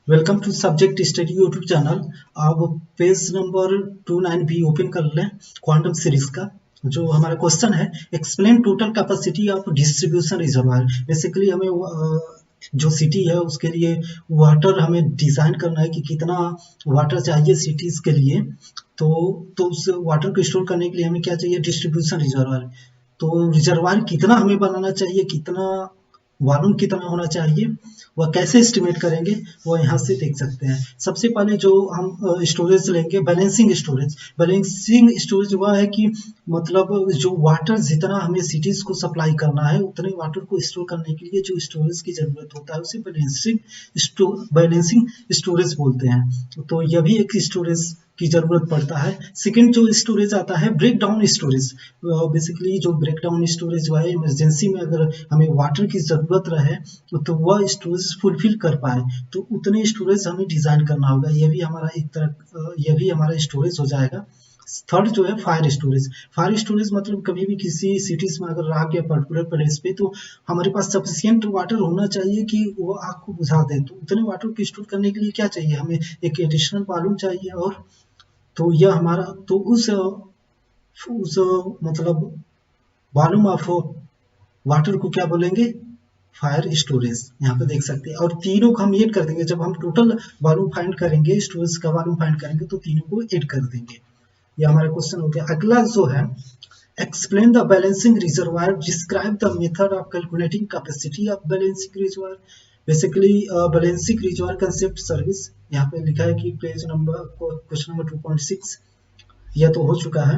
Welcome to subject study YouTube channel. अब page number 29 भी open कर लें क्वांटम सीरीज का। जो हमारा क्वेश्चन है, explain total capacity of distribution reservoir. Basically हमें जो सिटी है उसके लिए वाटर हमें डिजाइन करना है कि कितना वाटर चाहिए सिटीज के लिए। तो उस वाटर को स्टोर करने के लिए हमें क्या चाहिए, डिस्ट्रीब्यूशन रिजर्वायर। तो रिजर्वायर कितना हमें बनाना चाहिए, कितना वॉल्यूम कितना होना चाहिए, वह कैसे एस्टिमेट करेंगे वो यहाँ से देख सकते हैं। सबसे पहले जो हम स्टोरेज लेंगे, बैलेंसिंग स्टोरेज। बैलेंसिंग स्टोरेज वह है कि मतलब जो वाटर जितना हमें सिटीज को सप्लाई करना है उतने वाटर को स्टोर करने के लिए जो स्टोरेज की जरूरत होता है उसे बैलेंसिंग स्टोरेज बोलते हैं। तो यह भी एक स्टोरेज की जरूरत पड़ता है। सेकंड जो स्टोरेज आता है, ब्रेक डाउन स्टोरेज। बेसिकली जो ब्रेक डाउन स्टोरेज हुआ है, इमरजेंसी में अगर हमें वाटर की जरूरत रहे तो वह स्टोरेज फुलफिल कर पाए तो उतने स्टोरेज हमें डिजाइन करना होगा। यह भी हमारा एक तरह यह भी हमारा स्टोरेज हो जाएगा। थर्ड जो है फायर स्टोरेज। फायर स्टोरेज मतलब कभी भी किसी सिटीज में अगर आग या पर्टिकुलर प्लेस पे, तो हमारे पास सफिशियंट वाटर होना चाहिए कि वो आग को बुझा दे। तो उतने वाटर को स्टोर करने के लिए क्या चाहिए, हमें एक एडिशनल वॉल्यूम चाहिए। और तो यह हमारा तो उस मतलब वॉल्यूम ऑफ वाटर को क्या बोलेंगे, फायर स्टोरेज। यहाँ पे देख सकते हैं। और तीनों को हम ऐड कर देंगे। जब हम टोटल वॉल्यूम फाइंड करेंगे, स्टोरेज का वॉल्यूम फाइंड करेंगे तो तीनों को ऐड कर देंगे। ये हमारा क्वेश्चन हो गया। अगला जो है, explain the balancing reservoir, describe the method of calculating capacity of balancing reservoir. Basically balancing reservoir concept service. यहाँ पे लिखा है कि पेज नंबर क्वेश्चन नंबर 2.6 यह तो हो चुका है।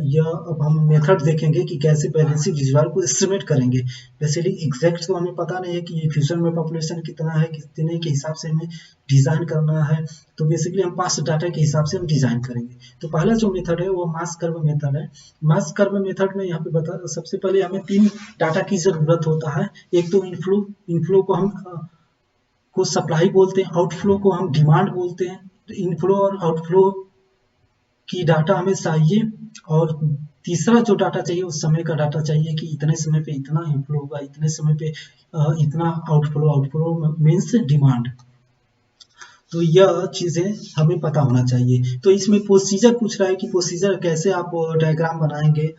यह अब हम मेथड देखेंगे कि कैसे बैलेंसिंग रिजर्वायर को एस्टिमेट करेंगे। बेसिकली एग्जैक्ट तो हमें पता नहीं है कि फ्यूचर में पॉपुलेशन कितना है, कितने के हिसाब से हमें डिजाइन करना है। तो बेसिकली हम पास्ट डाटा के हिसाब से हम डिजाइन करेंगे। तो पहला जो मेथड है वो मास कर्व मेथड है। मास कर्व मेथड में यहाँ पे बता, सबसे पहले हमें 3 डाटा की जरूरत होता है। एक तो इनफ्लो को हम को सप्लाई बोलते हैं, आउटफ्लो को हम डिमांड बोलते हैं। तो इनफ्लो और आउटफ्लो की डाटा हमें चाहिए। और तीसरा जो डाटा चाहिए उस समय का डाटा चाहिए कि इतने समय पे इतना इनफ्लो होगा, इतने समय पे इतना आउटफ्लो। Outflow means demand. तो यह चीजें हमें पता होना चाहिए। तो इसमें प्रोसीजर पूछ रहा है कि प्रोसीजर कैसे आप डायग्राम बनाएंगे,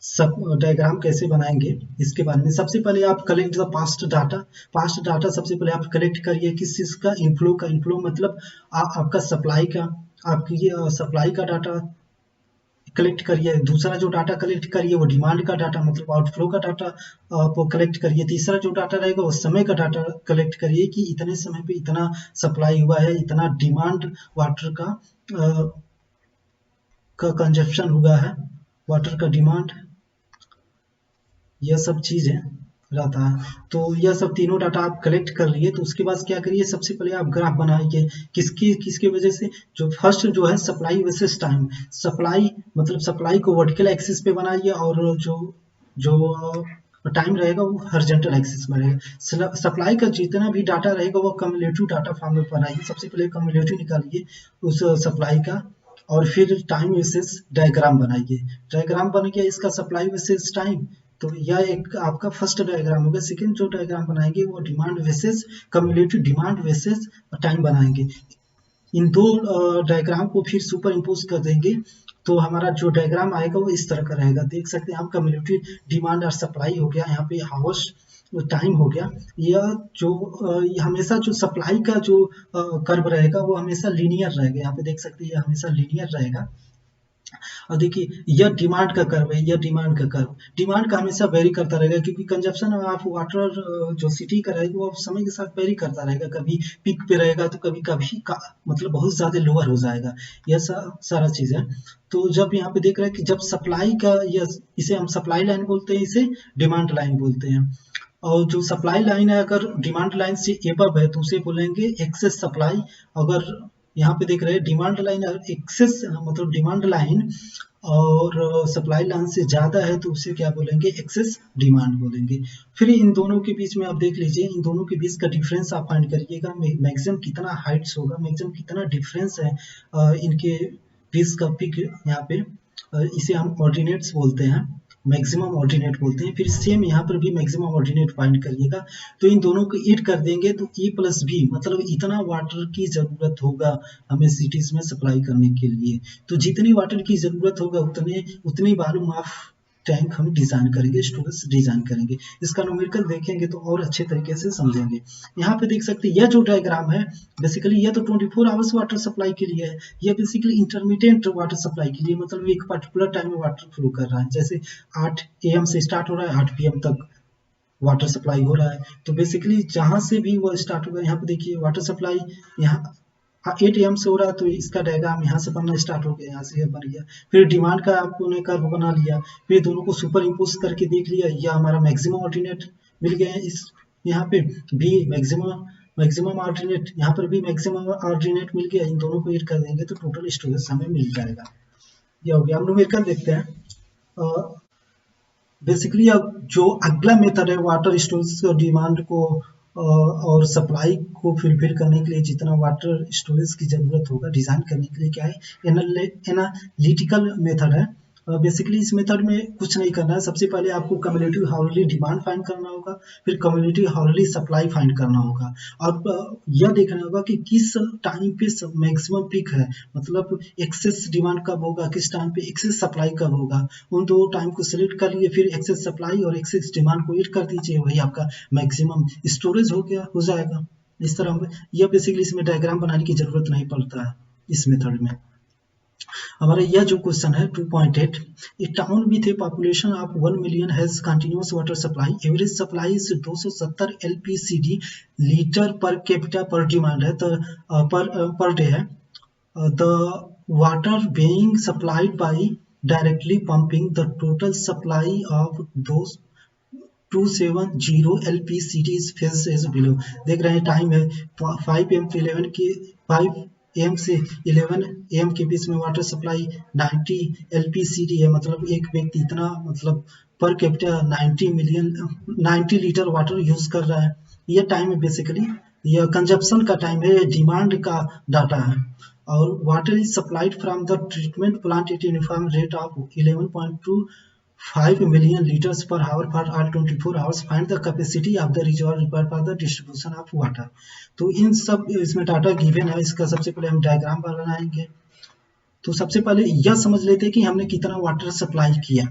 सब डायग्राम कैसे बनाएंगे इसके बारे में। सबसे पहले आप collect the past data. Past data सबसे पहले आप कलेक्ट करिए। किस चीज का, इनफ्लो का। इनफ्लो मतलब आपका सप्लाई का, आपकी सप्लाई का डाटा कलेक्ट करिए। दूसरा जो डाटा कलेक्ट करिए वो डिमांड का डाटा मतलब आउटफ्लो का डाटा आप कलेक्ट करिए। तीसरा जो डाटा रहेगा वो समय का डाटा कलेक्ट करिए कि इतने समय पे इतना सप्लाई हुआ है, इतना डिमांड वाटर का कंजप्शन हुआ है, वाटर का डिमांड। यह सब चीजें रहता है। तो यह सब तीनों डाटा आप कलेक्ट कर लिए। तो उसके बाद क्या करिए, सबसे पहले आप ग्राफ बनाइए। किसकी वजह से, जो फर्स्ट जो है सप्लाई वर्सेस टाइम। सप्लाई मतलब सप्लाई को वर्टिकल एक्सिस पे बनाइए और जो जो टाइम रहेगा वो हॉरिजॉन्टल एक्सिस में रहेगा। सप्लाई का जितना भी डाटा रहेगा वो कम्युलेटिव डाटा फॉर्म में बनाइए। सबसे पहले कम्युलेटिव निकालिए उस सप्लाई का, और फिर टाइम वर्सेस डायग्राम बनाइए। डायग्राम बन गया इसका सप्लाई वर्सेस टाइम। तो यह एक आपका फर्स्ट डायग्राम होगा। सेकंड जो डायग्राम बनाएंगे वो demand versus cumulative demand versus time बनाएंगे। इन दो डायग्राम को फिर सुपर इम्पोज कर देंगे तो हमारा जो डायग्राम आएगा वो इस तरह का रहेगा। देख सकते हैं हम, कम्युलेटिव डिमांड और सप्लाई हो गया, यहाँ पे हाउस टाइम हो गया। यह जो हमेशा जो सप्लाई का जो कर्व रहेगा वो हमेशा लीनियर रहेगा। यहाँ पे देख सकते हैं यह हमेशा लीनियर रहेगा। और देखिए यह डिमांड का कर्व है, यह डिमांड का कर्व। डिमांड का हमेशा वेरी करता रहेगा क्योंकि कंजप्शन ऑफ वाटर जो सिटी का रहेगा वो समय के साथ वेरी करता रहेगा। कभी पीक पे रहेगा तो कभी कभी मतलब बहुत ज्यादा लोअर हो जाएगा। यह सारा चीज है। तो जब यहाँ पे देख रहे हैं कि जब सप्लाई का, यह इसे हम सप्लाई लाइन बोलते हैं, इसे डिमांड लाइन बोलते हैं। और जो सप्लाई लाइन है अगर डिमांड लाइन से एबव है तो उसे बोलेंगे एक्सेस सप्लाई। अगर यहाँ पे देख रहे हैं डिमांड लाइन एक्सेस मतलब डिमांड लाइन और सप्लाई लाइन से ज्यादा है तो उसे क्या बोलेंगे, एक्सेस डिमांड बोलेंगे। फिर इन दोनों के बीच में आप देख लीजिए, इन दोनों के बीच का डिफरेंस आप फाइंड करिएगा। मैक्सिमम कितना हाइट्स होगा, मैक्सिमम कितना डिफरेंस है इनके बीच का पिक। यहाँ पे इसे हम ऑर्डिनेट्स बोलते हैं। मैक्सिमम ऑर्डिनेट बोलते हैं। फिर सेम यहाँ पर भी मैक्सिमम ऑर्डिनेट फाइंड करिएगा, तो इन दोनों को ऐड कर देंगे तो E प्लस भी मतलब इतना वाटर की ज़रूरत होगा हमें सिटीज़ में सप्लाई करने के लिए। तो जितनी वाटर की ज़रूरत होगा उतनी वॉल्यूम ऑफ टैंक हम डिज़ाइन करेंगे, स्टोरेज डिज़ाइन करेंगे। इसका न्यूमेरिकल देखेंगे तो और अच्छे तरीके से समझेंगे। यहाँ पे देख सकते हैं यह जो डायग्राम है बेसिकली यह तो 24 आवर्स वाटर सप्लाई के लिए है, यह बेसिकली इंटरमीडिएट वाटर सप्लाई के लिए, मतलब एक पर्टिकुलर टाइम में वाटर फ्लो कर रहा है। जैसे 8 AM से स्टार्ट हो रहा है, 8 PM तक वाटर सप्लाई हो रहा है। तो बेसिकली जहाँ से भी वो स्टार्ट होगा, यहाँ पे देखिए वाटर सप्लाई यहाँ 8 AM से हो रहा है, तो इसका डायग्राम यहाँ से बनना स्टार्ट हो गया, यहाँ से यह बन गया। फिर डिमांड का आपने कर्व बना लिया, फिर दोनों को सुपर इम्पोज करके देख लिया, यह हमारा मैक्सिमम ऑर्डिनेट मिल गया है। इस यहाँ पे भी मैक्सिमम ऑर्डिनेट, यहाँ पर भी मैक्सिमम ऑर्डिनेट मिल गया। इन दोनों को ऐड कर देंगे तो टोटल स्टोरेज हमें मिल जाएगा। यह हो गया। हम न्यूमेरिकल देखते हैं। बेसिकली अब जो अगला मेथड है वाटर स्टोरेज डिमांड को और सप्लाई को फुलफिल करने के लिए जितना वाटर स्टोरेज की जरूरत होगा डिजाइन करने के लिए क्या है, एनालिटिकल मेथड है। बेसिकली इस मेथड में कुछ नहीं करना है। सबसे पहले आपको कम्युलेटिव हाउरली डिमांड फाइंड करना होगा, फिर कम्युलेटिव हाउरली सप्लाई फाइंड करना होगा, और यह देखना होगा कि किस टाइम पे मैक्सिमम पीक है, मतलब एक्सेस डिमांड कब होगा, किस टाइम पे एक्सेस सप्लाई कब होगा। उन दो टाइम को सिलेक्ट कर लिए, फिर एक्सेस सप्लाई और एक्सेस डिमांड को ऐड कर दीजिए, वही आपका मैक्सिमम स्टोरेज हो जाएगा। इस तरह यह बेसिकली इसमें डायग्राम बनाने की जरूरत नहीं पड़ता है इस मेथड में। हमारा यह जो क्वेश्चन है 2.8, a town with a population of 1 million has continuous water supply, average supply is 270 LPCD litre per capita per demand है, तो पर डे है। The water being supplied by directly pumping the total supply of those 270 LPCD phase as below. देख रहे हैं time है 5 AM to 11 के 5 AM से 11 AM के बीच में वाटर सप्लाई 90 LPCD है, मतलब एक व्यक्ति इतना मतलब per capita 90 litre water use कर रहा है। यह टाइम है बेसिकली, यह कंजप्शन का टाइम है, डिमांड का डाटा है। और water is supplied from the treatment plant at uniform rate of 11.25 million liters per hour for all 24 hours. Find the capacity of the reservoir required for the distribution of water. तो इन सब इसमें data given है। इसका सबसे पहले हम diagram बनाएंगे। तो सबसे पहले यह समझ लेते हैं कि हमने कितना वाटर सप्लाई किया,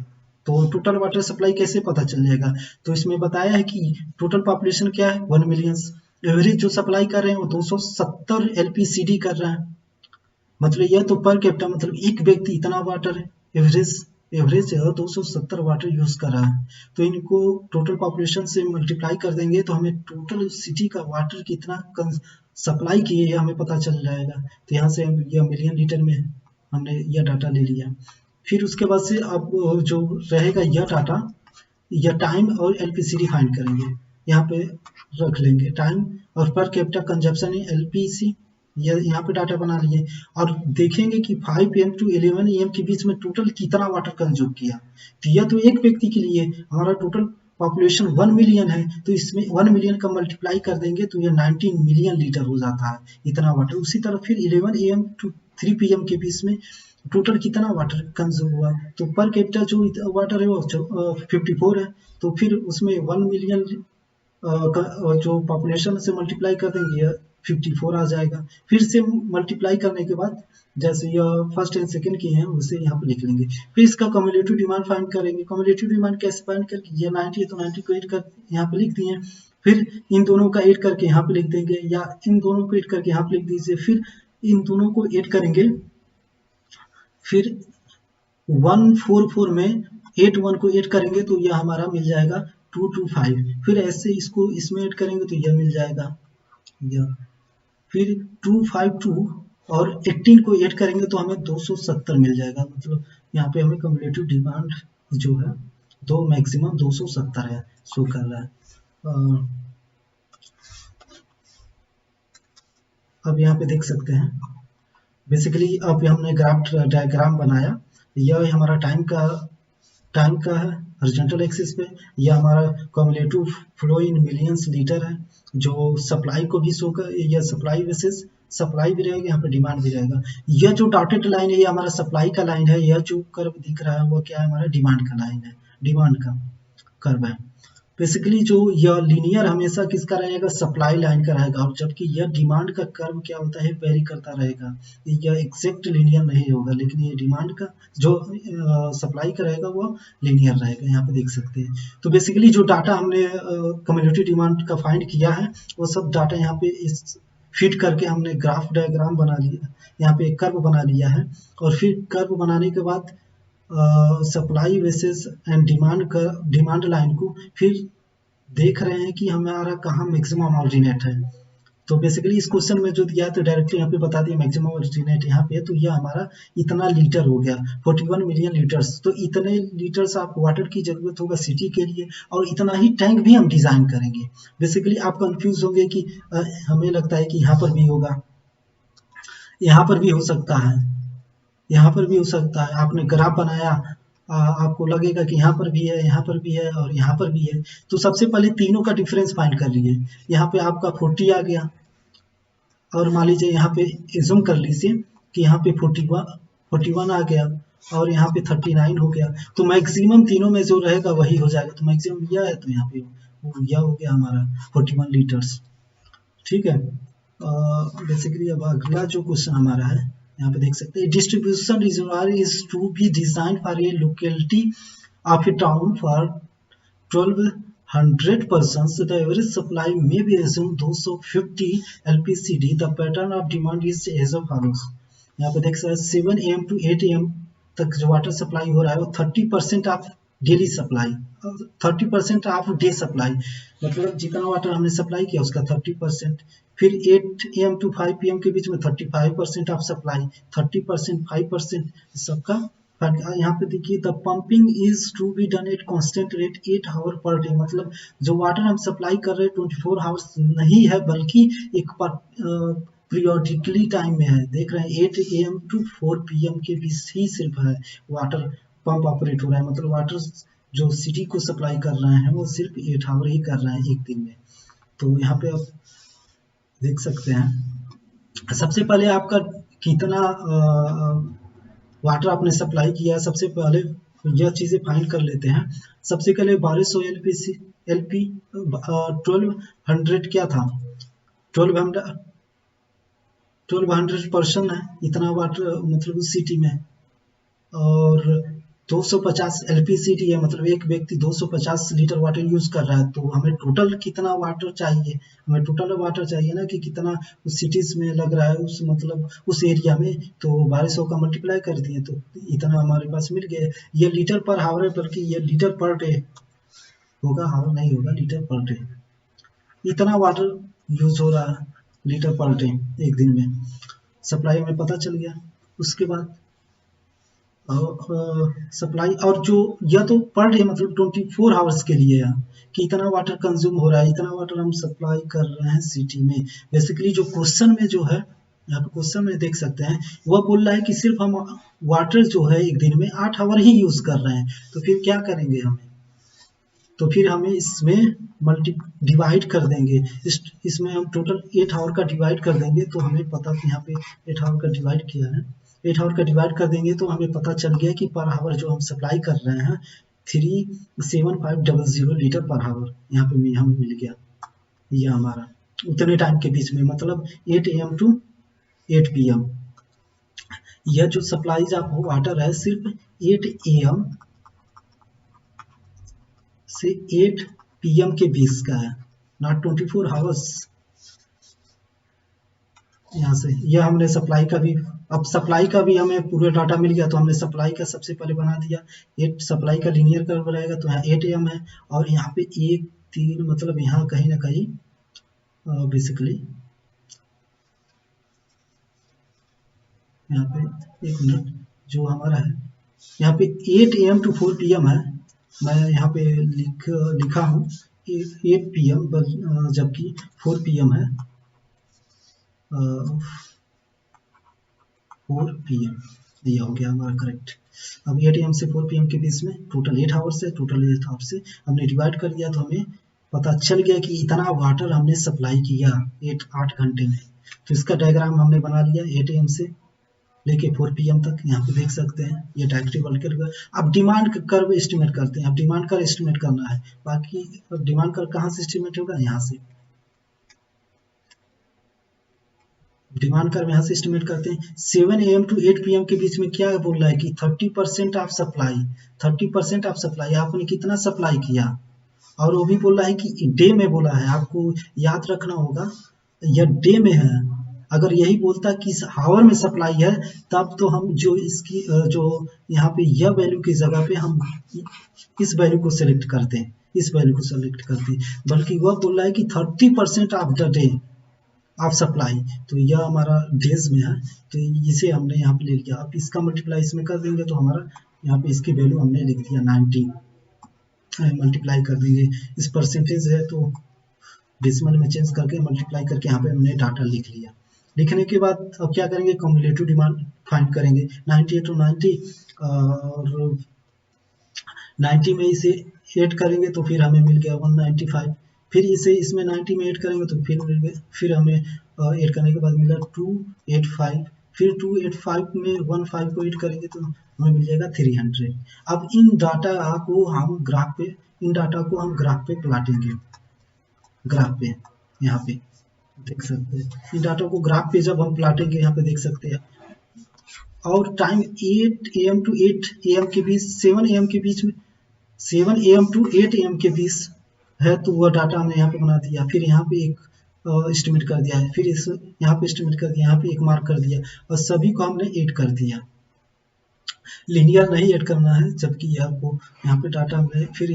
तो टोटल वाटर सप्लाई कैसे पता चल जाएगा। तो इसमें बताया है कि टोटल पॉपुलेशन क्या है 1 मिलियन, एवरेज जो सप्लाई कर रहे हैं वो 270 LPCD कर रहे हैं, मतलब यह तो पर कैपिटा मतलब एक व्यक्ति इतना वाटर है, एवरेज 270 वाटर यूज कर रहा है। तो इनको टोटल पॉपुलेशन से मल्टीप्लाई कर देंगे तो हमें टोटल सिटी का वाटर कितना सप्लाई किए यह हमें पता चल जाएगा। तो यहाँ से यह मिलियन लीटर में हमने यह डाटा ले लिया। फिर उसके बाद से अब जो रहेगा यह डाटा, यह टाइम और LPCD फाइंड करेंगे, यहाँ पे रख लेंगे टाइम और पर कैपिटा कंजप्शन LPC, यहाँ पे डाटा बना लिए और देखेंगे कि 5 AM to 11 AM के बीच में टोटल कितना वाटर कंज्यूम किया। तो यह तो एक व्यक्ति के लिए, हमारा टोटल पॉपुलेशन 1 मिलियन है, तो इसमें 1 मिलियन का मल्टीप्लाई कर देंगे तो यह 19 मिलियन लीटर हो जाता है इतना वाटर। उसी तरह फिर 11 AM to 3 PM के बीच में टोटल कितना वाटर कंज्यूम हुआ, तो पर कैपिटा जो वाटर है वो 54 है, तो फिर उसमें 1 मिलियन जो पॉपुलेशन से मल्टीप्लाई कर देंगे 54 आ जाएगा। फिर से मल्टीप्लाई करने के बाद जैसे यह फर्स्ट एंड सेकंड की हैं उसे यहाँ पे लिख लेंगे। फिर इसका कम्युलेटिव डिमांड फाइंड करेंगे। कम्युलेटिव डिमांड कैसे फाइंड करके, यह 90 है तो 90 को ऐड कर यहाँ पे लिख दिए, फिर इन दोनों का ऐड करके यहाँ पे लिख देंगे, या इन दोनों को ऐड करके यहाँ पे लिख दीजिए, फिर इन दोनों को ऐड करेंगे, फिर 144 में 81 को ऐड करेंगे तो यह हमारा मिल जाएगा 225, फिर ऐसे इसको इसमें ऐड करेंगे तो यह मिल जाएगा यह, फिर 252 और 18 को ऐड करेंगे तो हमें 270 मिल जाएगा। मतलब यहाँ पे हमें कम्युलेटिव डिमांड जो है दो मैक्सिमम 270 है शो कर रहा है। अब यहाँ पे देख सकते हैं बेसिकली अब हमने ग्राफ डायग्राम बनाया, यह हमारा टाइम का है हॉरिजॉन्टल एक्सिस पे, यह हमारा cumulative flow in millions litre है जो सप्लाई को भी शो कर, यह सप्लाई बेसिस सप्लाई भी रहेगा, यहाँ पे डिमांड भी रहेगा। यह जो डॉटेड लाइन है ये हमारा सप्लाई का लाइन है, यह जो कर्व दिख रहा है वो क्या है हमारा डिमांड का लाइन है, डिमांड का कर्व है। बेसिकली जो यह लीनियर हमेशा किसका रहेगा, सप्लाई लाइन का रहेगा, और जबकि यह डिमांड का कर्व क्या होता है, वेरी करता रहेगा, यह एग्जैक्ट लीनियर नहीं होगा, लेकिन ये डिमांड का जो सप्लाई का रहेगा वो लीनियर रहेगा, यहाँ पे देख सकते हैं। तो बेसिकली जो डाटा हमने कम्युनिटी डिमांड का फाइंड किया है वो सब डाटा यहाँ पे इस फिट करके हमने ग्राफ डायग्राम बना लिया, यहाँ पे एक कर्व बना लिया है, और फिर कर्व बनाने के बाद supply basis and demand line को फिर देख रहे हैं कि हमारा कहाँ मैक्सिमम ऑरिजिनेट है। तो बेसिकली इस क्वेश्चन में जो दिया है तो डायरेक्टली यहाँ पे बता दिया मैक्सिमम ऑरिजिनेट यहाँ पे है, तो यह हमारा इतना लीटर हो गया 41 मिलियन लीटर्स। तो इतने लीटर्स आप वाटर की जरूरत होगा सिटी के लिए, और इतना ही टैंक भी हम डिजाइन करेंगे। बेसिकली आप कंफ्यूज होंगे कि हमें लगता है कि यहाँ पर भी होगा, यहाँ पर भी हो सकता है, यहाँ पर भी हो सकता है, आपने ग्राफ बनाया, आपको लगेगा कि यहाँ पर भी है, यहाँ पर भी है, और यहाँ पर भी है। तो सबसे पहले तीनों का डिफरेंस फाइंड कर लीजिए। यहाँ पे आपका 40 आ गया, और मान लीजिए यहाँ पे एज्यूम कर लीजिए कि यहाँ पे 41 आ गया, और यहाँ पे 39 हो गया। तो मैक्सिमम तीनों में जो रहेगा वही हो जाएगा। तो मैक्सिमम यह है, तो यहाँ पे यह हो गया हमारा 41 लीटर्स। ठीक है। बेसिकली अब अगला जो क्वेश्चन हमारा है, यहाँ पे देख सकते हैं, distribution reservoir is to be design for a locality of a town for 1200 persons. The average supply may be assumed 250 LPCD. The pattern of demand is as follows. यहाँ पे देख सकते हैं 7 AM to 8 AM तक जो water supply हो रहा है वो 30% of daily supply, 30% of day supply, मतलब जितना वाटर हमने सप्लाई किया उसका 30%। फिर 8 AM to 5 PM के बीच में 35% ऑफ सप्लाई, 30%, 5% सबका। यहाँ पे देखिए the pumping is to be done at constant rate 8 hour per day, मतलब जो वाटर हम सप्लाई कर रहे हैं 24 आवर्स नहीं है, बल्कि एक पीरियोडिकली टाइम में है। देख रहे हैं 8 AM to 4 PM के बीच ही सिर्फ है वाटर पंप ऑपरेट हो रहा है, मतलब वाटर जो सिटी को सप्लाई कर रहे हैं वो सिर्फ 8 आवर ही कर रहे हैं एक दिन में। तो यहाँ पे आप देख सकते हैं सबसे पहले आपका कितना वाटर आपने सप्लाई किया, सबसे पहले यह चीज़ें फाइंड कर लेते हैं। सबसे पहले 1200 LP 1200 क्या था, 1200 पर्सन है, इतना वाटर मतलब उस सिटी में, और 250 LPCD है, मतलब एक व्यक्ति 250 लीटर वाटर यूज कर रहा है। तो हमें टोटल कितना वाटर चाहिए, हमें टोटल वाटर चाहिए ना कि कितना उस सिटीज में लग रहा है, उस मतलब उस एरिया में। तो 1200 का मल्टीप्लाई कर दिए तो इतना हमारे पास मिल गया। ये लीटर पर हावर है, बल्कि ये लीटर पर डे होगा, हावर नहीं होगा, लीटर पर डे। इतना वाटर यूज हो रहा है लीटर पर डे एक दिन में, सप्लाई हमें पता चल गया। उसके बाद सप्लाई, और जो यह तो पर डे मतलब 24 आवर्स के लिए है कि इतना वाटर कंज्यूम हो रहा है, इतना वाटर हम सप्लाई कर रहे हैं सिटी में। बेसिकली जो क्वेश्चन में जो है, यहाँ पे क्वेश्चन में देख सकते हैं, वह बोल रहा है कि सिर्फ हम वाटर जो है एक दिन में 8 आवर ही यूज कर रहे हैं। तो फिर क्या करेंगे हमें, तो फिर हमें इसमें डिवाइड कर देंगे, इसमें हम टोटल 8 आवर का डिवाइड कर देंगे। तो हमें पता कि यहाँ पे 8 आवर का डिवाइड किया है, 8 आवर का डिवाइड कर देंगे तो हमें पता चल गया कि पर आवर जो हम सप्लाई कर रहे हैं 37500 लीटर पर आवर यहाँ पे हमें मिल गया। यह हमारा उतने टाइम के बीच में, मतलब 8 AM to 8 PM। यह जो सप्लाई ऑफ वाटर है सिर्फ 8 AM से 8 PM के बीच का है, नॉट 24 आवर्स। यहाँ से यह हमने सप्लाई का भी, अब सप्लाई का भी हमें पूरा डाटा मिल गया, तो हमने सप्लाई का सबसे पहले बना दिया। 8 सप्लाई का लीनियर कर्व रहेगा, तो यहाँ 8 AM है, और यहाँ पे 1 3 मतलब यहाँ कहीं ना कहीं बेसिकली यहाँ पे 1 मिनट जो हमारा है, यहाँ पे 8 AM to 4 PM है। मैं यहाँ पे लिखा हूँ 8 PM, जबकि 4 PM है, 4 PM ये हो गया हमारा करेक्ट। अब 8 AM से 4 PM के बीच में टोटल 8 आवर्स है, टोटल 8 आवर्स से हमने डिवाइड कर दिया, तो हमें पता चल गया कि इतना वाटर हमने सप्लाई किया 8 घंटे में। तो इसका डायग्राम हमने बना लिया 8 AM से लेके 4 PM तक यहाँ पे देख सकते हैं। ये डायरेक्टली वोल्टेज अब डिमांड कर्व एस्टिमेट करते हैं। अब डिमांड कर्व एस्टिमेट करना है, बाकी डिमांड कर्व कहाँ से एस्टिमेट होगा, यहाँ से डिमांड कर्व यहाँ से एस्टिमेट करते हैं। 7 AM to 8 PM के बीच में क्या बोल रहा है कि 30% ऑफ सप्लाई, 30% ऑफ सप्लाई आपने कितना सप्लाई किया, और वो भी बोल रहा है कि डे में बोला है। आपको याद रखना होगा यह डे में है। अगर यही बोलता कि इस हावर में सप्लाई है, तब तो हम जो इसकी जो यहाँ पे यह वैल्यू की जगह पे हम इस वैल्यू को सिलेक्ट करते हैं, इस वैल्यू को सिलेक्ट करते हैं, बल्कि वह बोल रहा है कि 30% of the day of supply. तो यह हमारा डेज में है, तो इसे हमने यहाँ पे ले लिया। अब इसका मल्टीप्लाई इसमें कर देंगे तो हमारा यहाँ पे इसकी वैल्यू हमने लिख दिया 90, मल्टीप्लाई कर देंगे। इस परसेंटेज है तो डेसिमल में चेंज करके मल्टीप्लाई करके यहाँ पे हमने डाटा लिख लिया। लिखने के बाद अब क्या करेंगे, कम्युलेटिव डिमांड फाइंड करेंगे। 90 to 90 और 90 में इसे ऐड करेंगे तो फिर हमें मिल गया 195। फिर इसे इसमें 90 में ऐड करेंगे तो फिर हमें ऐड करने के बाद मिला 285। फिर 285 में 15 को ऐड करेंगे तो हमें मिल जाएगा 300। अब इन डाटा को हम ग्राफ पे प्लाटेंगे। ग्राफ पे यहाँ पे देख सकते हैं, इन डाटा को ग्राफ पे जब हम प्लाटेंगे यहाँ पे देख सकते हैं। और टाइम 8 AM to 8 AM के बीच, 7 AM के बीच में, 7 AM to 8 AM के बीच है, तो वह डाटा हमने यहाँ पे बना दिया। फिर यहाँ पे एक एस्टिमेट कर दिया है, फिर इस यहाँ पे एस्टिमेट कर दिया, यहाँ पे एक मार्क कर दिया, और सभी को हमने ऐड कर दिया। लीनियर नहीं ऐड करना है, जबकि आपको यहाँ पे डाटा में फिर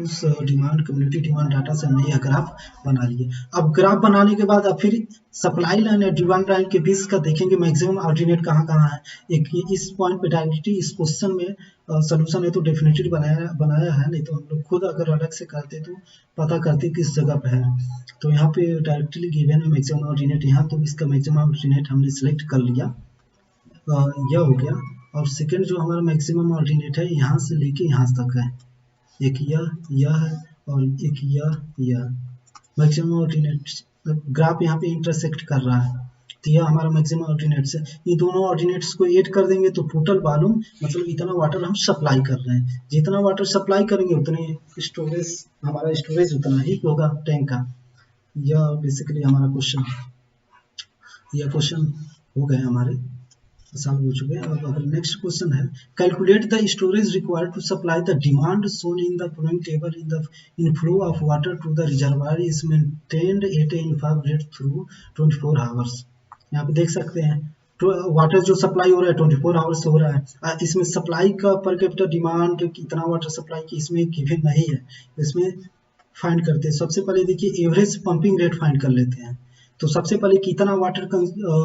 उस डिमांड कम्युनिटी डिमांड डाटा से हमने यह ग्राफ बना लिए। अब ग्राफ बनाने के बाद अब फिर सप्लाई लाइन और डिमांड लाइन के बीच का देखेंगे मैक्सिमम ऑर्डिनेट कहाँ है। एक इस पॉइंट पे डायरेक्टली इस क्वेश्चन में सोल्यूशन है तो डेफिनेटली बनाया है, नहीं तो हम लोग खुद अगर अलग से करते तो पता करते किस जगह पे है। तो यहाँ पे डायरेक्टली गिवन है मैक्सिमम ऑर्डिनेट यहाँ, तो इसका मैक्सिमम ऑर्डिनेट हमने सिलेक्ट कर लिया। यह हो गया। और सेकंड जो हमारा मैक्सिमम ऑर्डिनेट है यहाँ से लेके यहाँ तक है, एक यह है और एक यह मैक्सिमम ऑर्डिनेट। ग्राफ यहाँ पे इंटरसेक्ट कर रहा है, तो यह हमारा मैक्सिमम ऑर्डिनेट्स है। ये दोनों ऑर्डिनेट्स को ऐड कर देंगे तो टोटल वॉल्यूम, मतलब इतना वाटर हम सप्लाई कर रहे हैं, जितना वाटर सप्लाई करेंगे उतने स्टोरेज, हमारा स्टोरेज उतना ही होगा टैंक का। यह बेसिकली हमारा क्वेश्चन, यह क्वेश्चन हो गए हमारे सॉल्व हो चुके हैं। अब अगर नेक्स्ट क्वेश्चन है, calculate the storage required to supply the demand shown in the following table in the inflow of water to the reservoir is maintained at a uniform rate through 24 hours. यहाँ पे देख सकते हैं तो water जो supply हो रहा है 24 आवर्स से हो रहा है। इसमें सप्लाई का पर कैपिटा डिमांड कितना वाटर सप्लाई की इसमें गिवन नहीं है, इसमें फाइंड करते हैं। सबसे पहले देखिए एवरेज पंपिंग रेट फाइंड कर लेते हैं। तो सबसे पहले कितना वाटर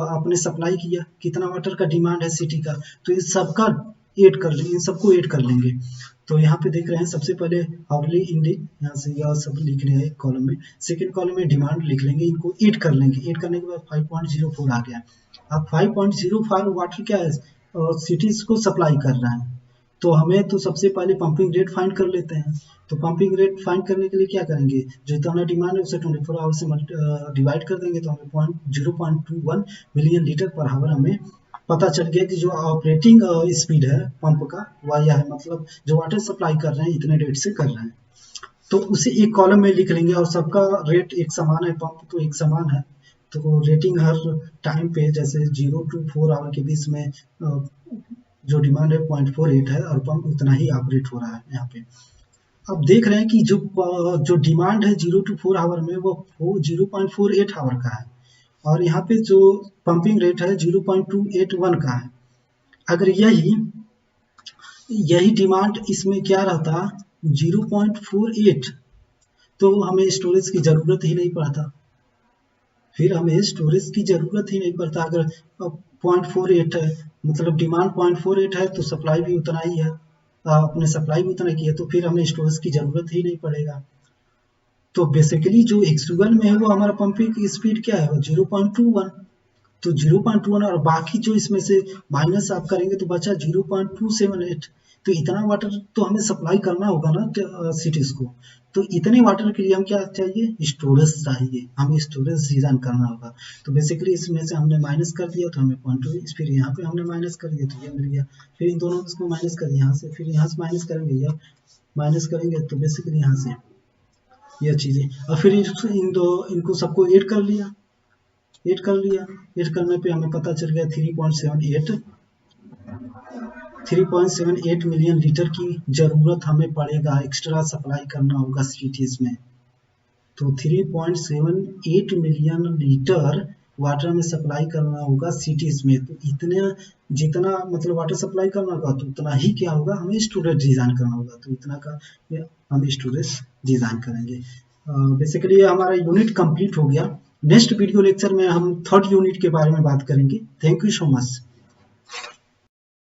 आपने सप्लाई किया, कितना वाटर का डिमांड है सिटी का, तो इस सबका ऐड कर लेंगे, इन सबको ऐड कर लेंगे। तो यहाँ पे देख रहे हैं सबसे पहले हाउरली इंडी, यहाँ से यह सब लिख रहे हैं एक कॉलम में। सेकंड कॉलम में डिमांड लिख लेंगे, इनको ऐड कर लेंगे। ऐड करने के बाद 5.04 आ गया। अब 5.04 वाटर क्या है, सिटीज को सप्लाई कर रहा है। तो हमें तो सबसे पहले पंपिंग रेट फाइंड कर लेते हैं। तो पंपिंग रेट फाइंड करने के लिए क्या करेंगे, जो इतना डिमांड है उसे 24 आवर से डिवाइड कर देंगे, तो हमें 0.21 मिलियन लीटर पर आवर हमें पता चल गया कि जो ऑपरेटिंग स्पीड है पंप का वह यह है, मतलब जो वाटर सप्लाई कर रहे हैं इतने रेट से कर रहे हैं। तो उसे एक कॉलम में लिख लेंगे और सबका रेट एक समान है, पंप तो एक समान है। तो रेटिंग हर टाइम पे जैसे 0 to 4 आवर के बीच में जो डिमांड है 0.48 है और पंप उतना ही ऑपरेट हो रहा है यहाँ पे। अब देख रहे हैं कि जो डिमांड है 0 to 4 आवर में वो 0.48 आवर का है, और यहाँ पे जो पंपिंग रेट है 0.281 का है। अगर यही डिमांड इसमें क्या रहता 0.48, तो हमें स्टोरेज की जरूरत ही नहीं पड़ता, फिर हमें स्टोरेज की जरूरत ही नहीं पड़ता। अगर 0.48 है, मतलब डिमांड 0.48 है तो सप्लाई भी उतना ही है, अपने सप्लाई भी उतना की है, तो फिर हमें स्टोरेज की जरूरत ही नहीं पड़ेगा। तो बेसिकली जो एक्चुअल में है वो हमारा पंपिंग की स्पीड क्या है 0.21, तो 0.1 और बाकी जो इसमें से माइनस आप करेंगे तो बचा 0.278। तो इतना वाटर तो हमें सप्लाई करना होगा ना सिटीज को। तो इतने वाटर के लिए हम क्या चाहिए, स्टोरेज चाहिए, हमें स्टोरेज डिजाइन करना होगा। तो बेसिकली इसमें से हमने माइनस कर दिया तो हमें 0.2, फिर यहाँ पे हमने माइनस कर दिया तो ये मिल गया। फिर इन दोनों को माइनस कर दिया यहाँ से, फिर यहाँ से माइनस करेंगे या माइनस करेंगे तो बेसिकली यहाँ से यह चीज़ें, और फिर इनको सबको ऐड कर लिया। ऐड करने पे हमें पता चल गया 3.78 मिलियन लीटर की ज़रूरत हमें पड़ेगा, एक्स्ट्रा सप्लाई करना होगा सिटीज़ में। तो 3.78 मिलियन लीटर वाटर में सप्लाई करना होगा सिटीज़ में। तो इतने जितना मतलब वाटर सप्लाई करना होगा तो उतना ही क्या होगा, हमें स्टोरेज डिज़ाइन करना होगा। तो इतना का हम स्टोरेज डिज़ाइन करेंगे। बेसिकली हमारा यूनिट कंप्लीट हो गया। नेक्स्ट वीडियो लेक्चर में हम थर्ड यूनिट के बारे में बात करेंगे। Thank you so much.